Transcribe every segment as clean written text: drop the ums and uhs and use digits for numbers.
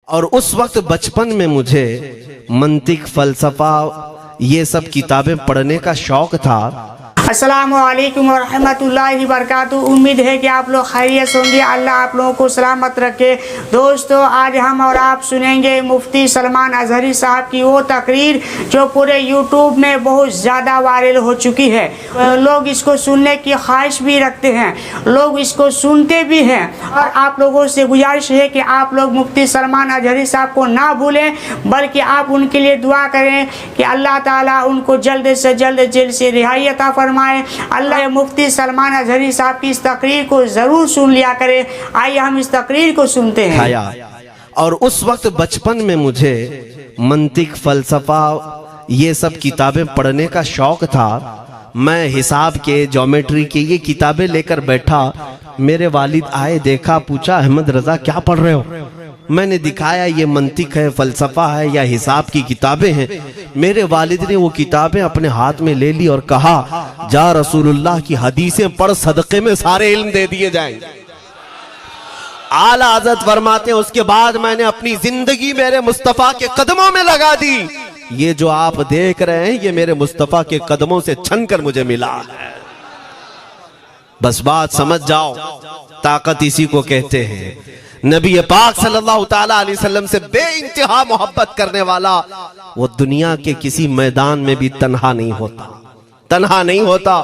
और उस वक्त बचपन में मुझे मंतिक, फलसफा, ये सब किताबें पढ़ने का शौक था। अस्सलामुअलैकुम वरहमतुल्लाहि वबरकातुहू। उम्मीद है कि आप लोग खैरियत होंगे। अल्लाह आप लोगों को सलामत रखे। दोस्तों, आज हम और आप सुनेंगे मुफ्ती सलमान अजहरी साहब की वो तकरीर जो पूरे यूट्यूब में बहुत ज़्यादा वायरल हो चुकी है। लोग इसको सुनने की ख्वाहिश भी रखते हैं, लोग इसको सुनते भी हैं। और आप लोगों से गुजारिश है कि आप लोग मुफ्ती सलमान अजहरी साहब को ना भूलें, बल्कि आप उनके लिए दुआ करें कि अल्लाह ताला उनको जल्द से जल्द जेल से रिहाई अता फरमाए। अल्लाह मुफ्ती सलमान अजहरी साहब की इस तकरीर को जरूर सुन लिया करें। आइए हम इस तकरीर को सुनते हैं। और उस वक्त बचपन में मुझे मंतिक, फलसफा, ये सब किताबें पढ़ने का शौक था। मैं हिसाब के, ज्योमेट्री की ये किताबें लेकर बैठा। मेरे वालिद आए, देखा, पूछा, अहमद रजा क्या पढ़ रहे हो? मैंने दिखाया ये मंतिक है, फलसफा है या हिसाब की किताबें हैं। मेरे वालिद ने वो किताबें अपने हाथ में ले ली और कहा, जा रसूलुल्लाह की हदीसें पढ़, सदक़े में सारे इल्म दे दिए जाएंगे। आला हज़रत फरमाते हैं, उसके बाद मैंने अपनी जिंदगी मेरे मुस्तफा के कदमों में लगा दी। ये जो आप देख रहे हैं ये मेरे मुस्तफा के कदमों से छनकर मुझे मिला है। बस बात समझ जाओ, ताकत इसी को कहते हैं। नबी पाक सल्लल्लाहु ताला अलैहि वसल्लम से बेइंतहा मोहब्बत करने वाला वो दुनिया के किसी मैदान में भी तन्हा नहीं होता, तन्हा नहीं होता।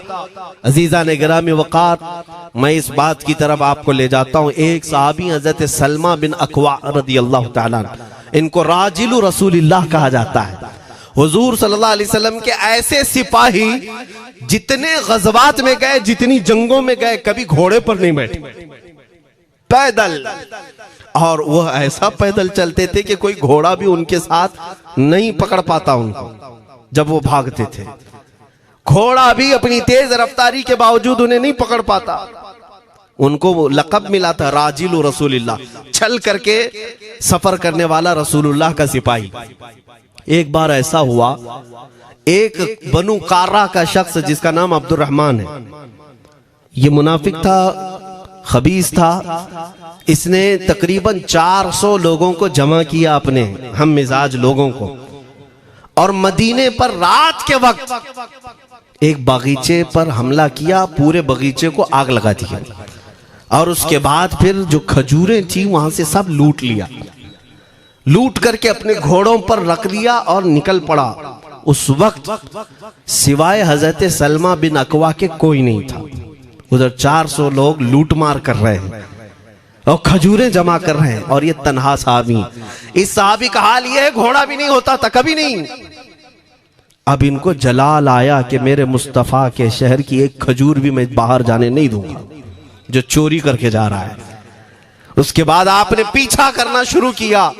अजीजा ने गिरामी वक़ार, मैं इस बात की तरफ आपको ले जाता हूँ। एक सहाबी हजरत सलमा बिन अकवा रदियल्लाहु ताला, इनको राजिलु रसूलिल्लाह कहा जाता है। हुजूर सल्लल्लाहु अलैहि वसल्लम के ऐसे सिपाही जितने गज़वात में गए, जितनी जंगों में गए, कभी घोड़े पर नहीं बैठे, पैदल। और वह ऐसा पैदल चलते थे कि कोई घोड़ा भी उनके साथ नहीं पकड़ पाता उनको जब वो भागते थे। घोड़ा भी अपनी तेज रफ्तारी के बावजूद उन्हें नहीं पकड़ पाता। उनको वो लक़ब मिला था राजिलु रसूलिल्लाह, छल करके सफर करने वाला रसूलुल्लाह का सिपाही। एक बार ऐसा हुआ, एक बनु कार्रा का शख्स जिसका नाम अब्दुर्रहमान है, ये मुनाफिक था, खबीस था। इसने तकरीबन 400 लोगों को जमा किया, अपने हम मिजाज लोगों को, और मदीने पर रात के वक्त एक बगीचे पर हमला किया, पूरे बगीचे को आग लगा दिया। और उसके बाद फिर जो खजूरें थी वहां से सब लूट लिया, लूट करके अपने घोड़ों पर रख लिया और निकल पड़ा। उस वक्त सिवाय हजरत सलमा बिन अकवा के कोई नहीं था। उधर 400 लोग लूट मार कर रहे हैं और खजूरें जमा कर रहे हैं, और ये तन्हा साहबी। इस साहबी का हाल ये है, घोड़ा भी नहीं होता था कभी नहीं। अब इनको जलाल आया कि मेरे मुस्तफा के शहर की एक खजूर भी मैं बाहर जाने नहीं दूंगा जो चोरी करके जा रहा है। उसके बाद आपने पीछा करना शुरू किया।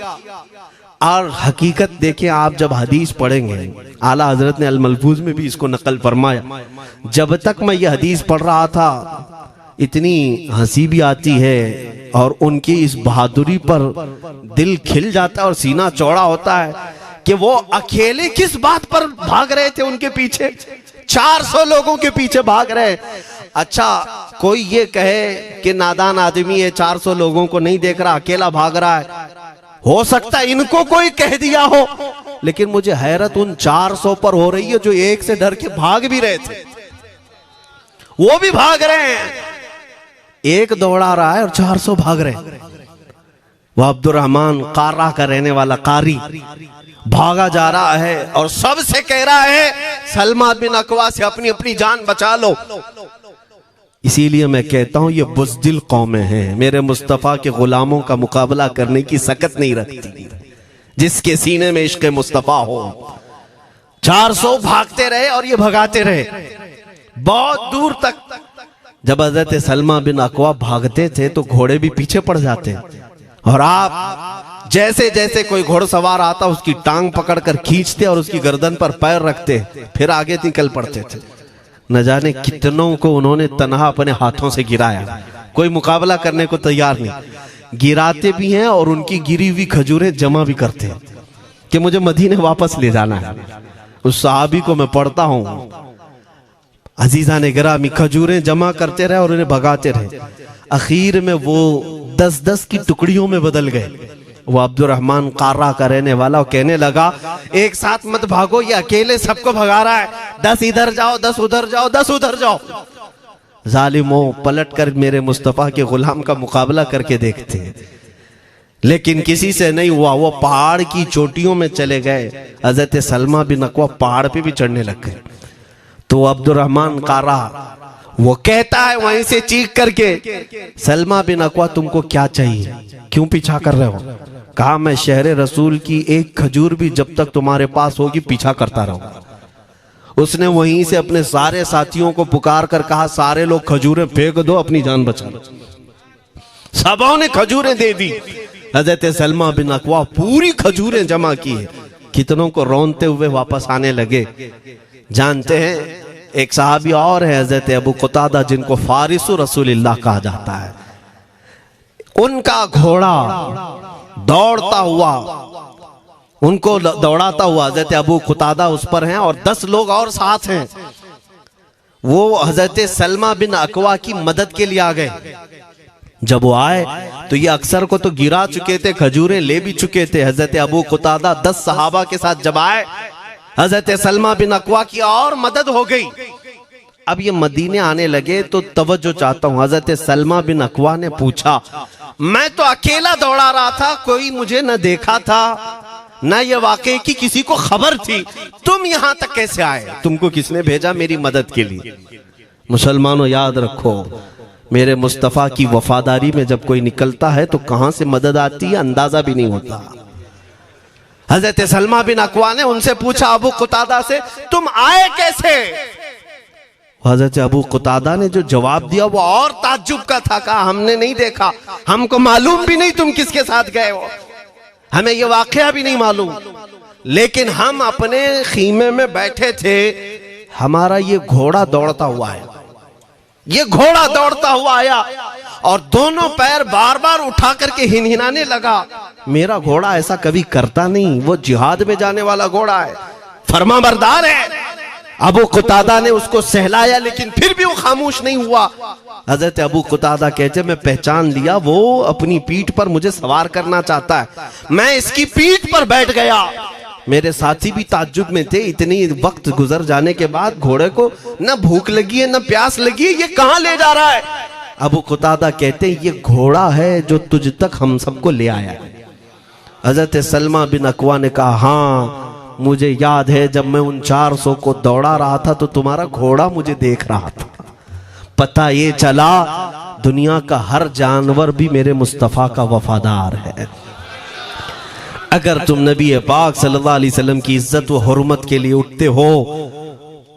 और हकीकत देखें, आप जब हदीस पढ़ेंगे, आला हजरत ने अल मलफूज में भी इसको नकल फरमाया। जब तक मैं ये हदीस पढ़ रहा था, इतनी हंसी भी आती है और उनकी इस बहादुरी पर दिल खिल जाता है और सीना चौड़ा होता है कि वो अकेले किस बात पर भाग रहे थे। उनके पीछे 400 लोगों के पीछे भाग रहे। अच्छा, कोई ये कहे कि नादान आदमी है, 400 लोगों को नहीं देख रहा, अकेला भाग रहा है। हो सकता है इनको कोई कह दिया हो, लेकिन मुझे हैरत उन 400 पर हो रही है जो एक से डर के भाग भी रहे थे। वो भी भाग रहे हैं, एक दौड़ा रहा है और 400 भाग रहे हैं। वह अब्दुर्रहमान कार्रा का रहने वाला कारी भागा जा रहा है और सबसे कह रहा है, सलमा बिन अकवा से अपनी अपनी जान बचा लो। इसीलिए मैं कहता हूं ये बुज़दिल कौमें हैं, मेरे मुस्तफ़ा के गुलामों का मुकाबला करने की सकत नहीं रखती, जिसके सीने में इश्क़ मुस्तफ़ा हो। 400 भागते रहे और ये भगाते रहे बहुत दूर तक। जब हज़रत सलमा बिन अकवा भागते थे तो घोड़े भी पीछे पड़ जाते, और आप जैसे जैसे कोई घोड़सवार आता उसकी टांग पकड़कर खींचते और उसकी गर्दन पर पैर रखते, फिर आगे निकल पड़ते थे। न जाने कितनों को उन्होंने तन्हा अपने हाथों से गिराया, कोई मुकाबला करने को तैयार नहीं। गिराते भी हैं और उनकी गिरी हुई खजूरें जमा भी करते हैं कि मुझे मदीने वापस ले जाना है। उस सहाबी को मैं पढ़ता हूं, अजीजा ने गिरामी खजूरें जमा करते रहे और उन्हें भगाते रहे। आखिर में वो 10-10 की टुकड़ियों में बदल गए। वो अब्दुर्रहमान कार्रा का रहने वाला, वो कहने लगा एक साथ मत भागो, ये अकेले सबको भगा रहा है, 10 इधर जाओ, 10 उधर जाओ, 10 उधर जाओ। जालिमों, पलट कर मेरे मुस्तफ़ा के गुलाम का मुकाबला करके देखते हैं, लेकिन किसी से नहीं हुआ। वो पहाड़ की चोटियों में चले गए। हजरत सलमा बिन अकवा पहाड़ पे भी चढ़ने लग गए। तो अब्दुर्रहमान कार्रा वो कहता है वहीं से चीख करके, सलमा बिन अकवा तुमको क्या चाहिए, क्यों पीछा कर रहे हो? कहा मैं शहर रसूल की एक खजूर भी जब तक तुम्हारे पास होगी पीछा करता रहूंगा। उसने वहीं से अपने सारे साथियों को पुकार कर कहा सारे लोग खजूरें फेंक दो, अपनी जान बचा लो। सबों ने खजूरें दे दी। हजरत सलमा बिन अकवा पूरी खजूरें जमा की है, कितनों को रोनते हुए वापस आने लगे। जानते हैं एक सहाबी और है हजरत अबू कुतादा, जिनको फारिसु रसूलिल्लाह कहा जाता है। उनका घोड़ा दौड़ता हुआ, उनको दौड़ाता हुआ हजरत अबू कुतादा उस पर हैं और 10 लोग और साथ हैं। वो हजरत सलमा बिन अकवा की मदद के लिए आ गए। जब वो आए तो ये अक्सर को तो गिरा चुके थे, खजूरें ले भी चुके थे। हजरत अबू कुतादा 10 सहाबा के साथ जब आए, हजरत सलमा बिन अकवा की और मदद हो गई। अब ये मदीने आने लगे तो तवज्जो चाहता हूं। हजरत सलमा बिन अकवा ने पूछा, मैं तो अकेला दौड़ा रहा था, कोई मुझे न देखा था, न ये वाकई की किसी को खबर थी, तुम यहां तक कैसे आए? तुमको किसने भेजा मेरी मदद के लिए? मुसलमानों याद रखो, मेरे मुस्तफ़ा की वफादारी में जब कोई निकलता है तो कहां से मदद आती है अंदाजा भी नहीं होता। हजरत सलमा बिन अकवा ने उनसे पूछा अबू कुतादा से, तुम आए कैसे? हजरत अबू कुतादा ने जो जवाब दिया वो और ताज्जुब का था। कहा हमने नहीं देखा, हमको मालूम भी नहीं तुम किसके साथ गए हो, हमें ये वाकया भी नहीं मालूम, लेकिन हम अपने खीमे में बैठे थे, हमारा ये घोड़ा दौड़ता हुआ है, ये घोड़ा दौड़ता हुआ आया और दोनों पैर बार बार उठा करके हिनहिनाने लगा। मेरा घोड़ा ऐसा कभी करता नहीं, वो जिहाद में जाने वाला घोड़ा है, फरमाबरदार है। अबू कुतादा ने उसको सहलाया, लेकिन फिर भी वो खामोश नहीं हुआ। हजरत अबू कुतादा कहते मैं पहचान लिया, वो अपनी पीठ पर मुझे सवार करना चाहता है। मैं इसकी पीठ पर बैठ गया। मेरे साथी भी ताज्जुब में थे, इतनी वक्त गुजर जाने के बाद घोड़े को न भूख लगी है न प्यास लगी है, ये कहां ले जा रहा है? अबू कुतादा कहते ये घोड़ा है जो तुझ तक हम सबको ले आया है। हजरत सलमा बिन अकवा ने कहा हाँ मुझे याद है, जब मैं उन 400 को दौड़ा रहा था तो तुम्हारा घोड़ा मुझे देख रहा था। पता ये चला दुनिया का हर जानवर भी मेरे मुस्तफ़ा का वफादार है। अगर तुम नबी पाक सल्लल्लाहु अलैहि वसल्लम की इज्जत व हुर्मत के लिए उठते हो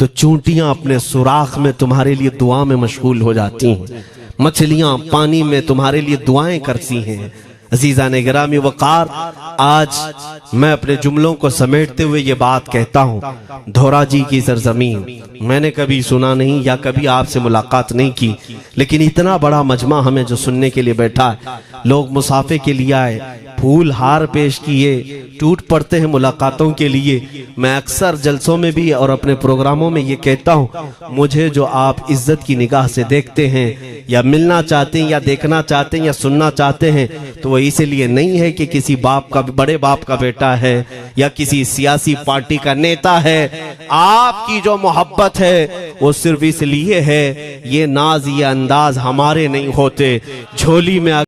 तो चूंटियां अपने सुराख में तुम्हारे लिए दुआ में मशगूल हो जाती हैं, मछलियां पानी में तुम्हारे लिए दुआएं करती हैं। अजीज़ान गिरामी वक़ार, आज मैं अपने जुमलों को समेटते हुए ये बात कहता हूँ, धोराजी की सरजमीन मैंने कभी सुना नहीं या कभी आपसे मुलाकात नहीं की, लेकिन इतना बड़ा मजमा हमें जो सुनने के लिए बैठा है, लोग मुसाफे के लिए आए, फूल हार पेश किए, टूट पड़ते हैं मुलाकातों के लिए। मैं अक्सर जलसों में भी और अपने प्रोग्रामों में ये कहता हूँ, मुझे जो आप इज्जत की निगाह से देखते हैं या मिलना चाहते हैं या देखना चाहते हैं या सुनना चाहते हैं, तो वो इसलिए नहीं है कि किसी बाप का बड़े बाप का बेटा है या किसी सियासी पार्टी का नेता है। आपकी जो मोहब्बत है वो सिर्फ इसलिए है, ये नाज ये अंदाज हमारे नहीं होते। झोली में